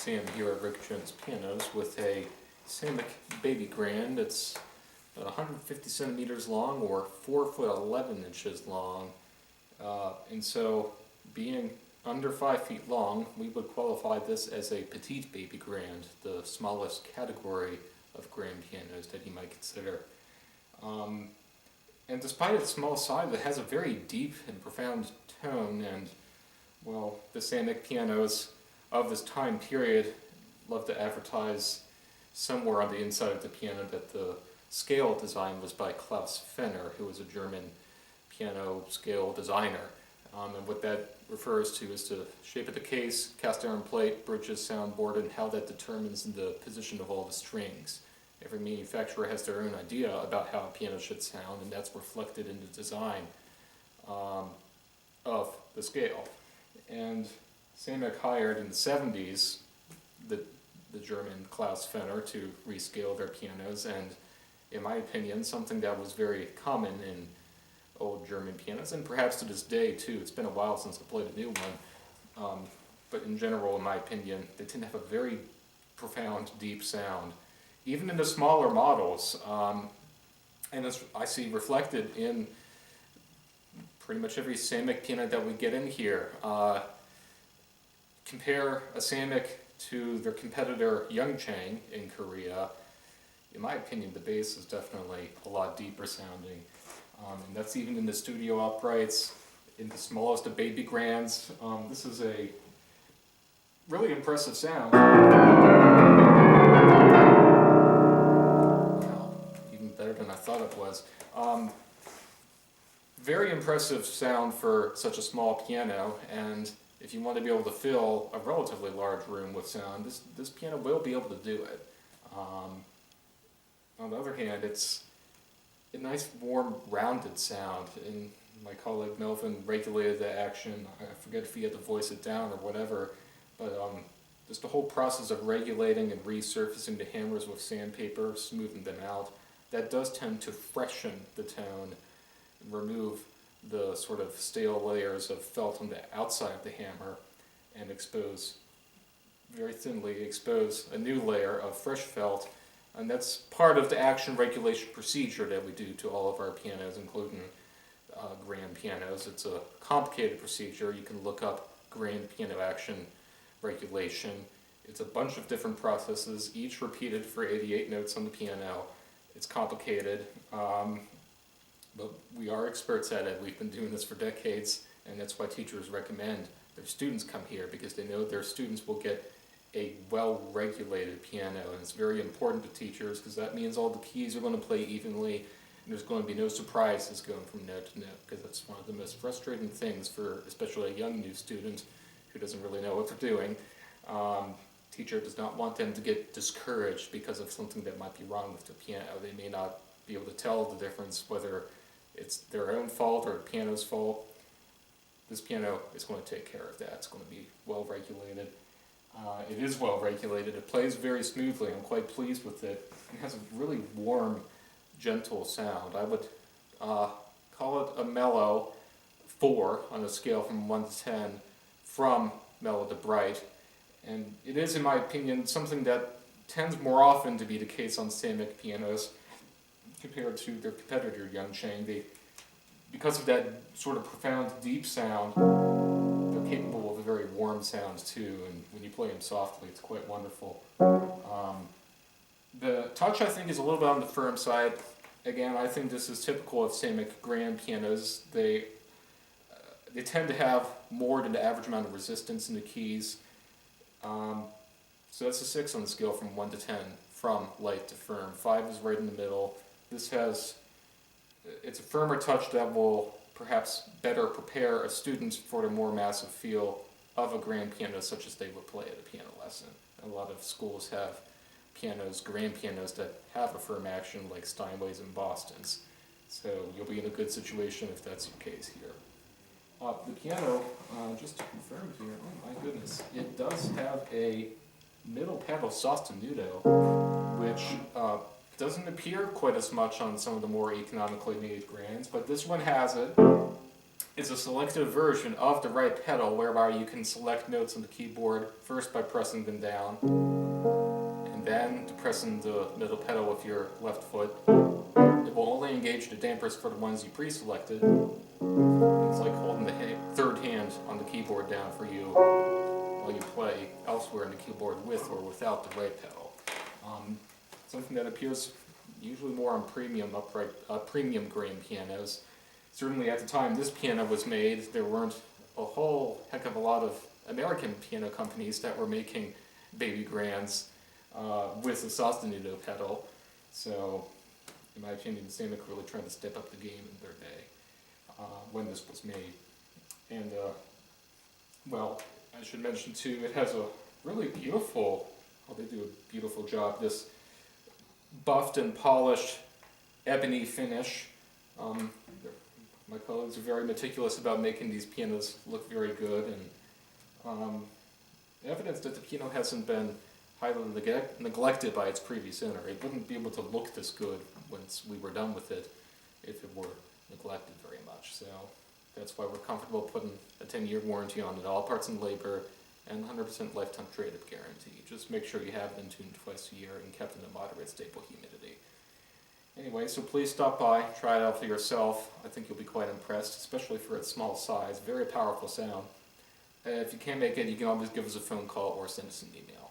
Sam here at Rick Jones Pianos with a Samick baby grand. It's about 150 centimeters long or 4 foot 11 inches long. And so being under 5 feet long, we would qualify this as a petite baby grand, the smallest category of grand pianos that you might consider. And despite its small size, it has a very deep and profound tone, and well, the Samick pianos of this time period love to advertise somewhere on the inside of the piano that the scale design was by Klaus Fenner, who was a German piano scale designer. And what that refers to is the shape of the case, cast iron plate, bridges, soundboard, and how that determines the position of all the strings. Every manufacturer has their own idea about how a piano should sound, and that's reflected in the design of the scale. And Samick hired in the 70s the German Klaus Fenner to rescale their pianos, and in my opinion, something that was very common in old German pianos, and perhaps to this day too. It's been a while since I played a new one, but in general, in my opinion, they tend to have a very profound, deep sound, even in the smaller models, and as I see reflected in pretty much every Samick piano that we get in here. Compare a Samick to their competitor Youngchang in Korea. In my opinion, the bass is definitely a lot deeper sounding, and that's even in the studio uprights, in the smallest of baby grands. This is a really impressive sound. Wow, even better than I thought it was. Very impressive sound for such a small piano, and if you want to be able to fill a relatively large room with sound, this piano will be able to do it. On the other hand, it's a nice, warm, rounded sound, and my colleague Melvin regulated the action. I forget if he had to voice it down or whatever, but just the whole process of regulating and resurfacing the hammers with sandpaper, smoothing them out, that does tend to freshen the tone, remove the sort of stale layers of felt on the outside of the hammer, and very thinly expose a new layer of fresh felt. And that's part of the action regulation procedure that we do to all of our pianos, including grand pianos. It's a complicated procedure. You can look up grand piano action regulation. It's a bunch of different processes, each repeated for 88 notes on the piano. It's complicated. But we are experts at it. We've been doing this for decades, and that's why teachers recommend their students come here, because they know their students will get a well-regulated piano, and it's very important to teachers because that means all the keys are going to play evenly, and there's going to be no surprises going from note to note, because that's one of the most frustrating things for especially a young new student who doesn't really know what they're doing. Teacher does not want them to get discouraged because of something that might be wrong with the piano. They may not be able to tell the difference whether it's their own fault or the piano's fault. This piano is going to take care of that. It's going to be well regulated. It is well regulated. It plays very smoothly. I'm quite pleased with it. It has a really warm, gentle sound. I would call it a mellow 4 on a scale from 1 to 10, from mellow to bright. And it is, in my opinion, something that tends more often to be the case on Samick pianos compared to their competitor Youngchang. Because of that sort of profound, deep sound, they're capable of a very warm sound too, and when you play them softly, it's quite wonderful. The touch, I think, is a little bit on the firm side. Again, I think this is typical of Samick grand pianos. They tend to have more than the average amount of resistance in the keys. So that's a 6 on the scale from 1 to 10, from light to firm. 5 is right in the middle. It's a firmer touch that will perhaps better prepare a student for the more massive feel of a grand piano, such as they would play at a piano lesson. A lot of schools have pianos, grand pianos, that have a firm action, like Steinways and Bostons. So you'll be in a good situation if that's your case here. The piano, just to confirm here, oh my goodness, it does have a middle pedal sostenuto, which doesn't appear quite as much on some of the more economically made grands, but this one has it. is a selective version of the right pedal whereby you can select notes on the keyboard first by pressing them down, and then pressing the middle pedal with your left foot. It will only engage the dampers for the ones you pre-selected. It's like holding the third hand on the keyboard down for you while you play elsewhere in the keyboard with or without the right pedal. Something that appears usually more on premium grain pianos. Certainly at the time this piano was made, there weren't a whole heck of a lot of American piano companies that were making baby grands with a sostenuto pedal. So, in my opinion, Samick really tried to step up the game in their day when this was made. And, well, I should mention too, it has a really beautiful, they do a beautiful job, this buffed and polished ebony finish. My colleagues are very meticulous about making these pianos look very good, and evidence that the piano hasn't been highly neglected by its previous owner. It wouldn't be able to look this good once we were done with it if it were neglected very much. So that's why we're comfortable putting a 10-year warranty on it, all parts and labor, and 100% lifetime trade-up guarantee. Just make sure you have it in tune twice a year and kept in a moderate stable humidity. Anyway, so please stop by, try it out for yourself. I think you'll be quite impressed, especially for its small size. Very powerful sound. If you can't make it, you can always give us a phone call or send us an email.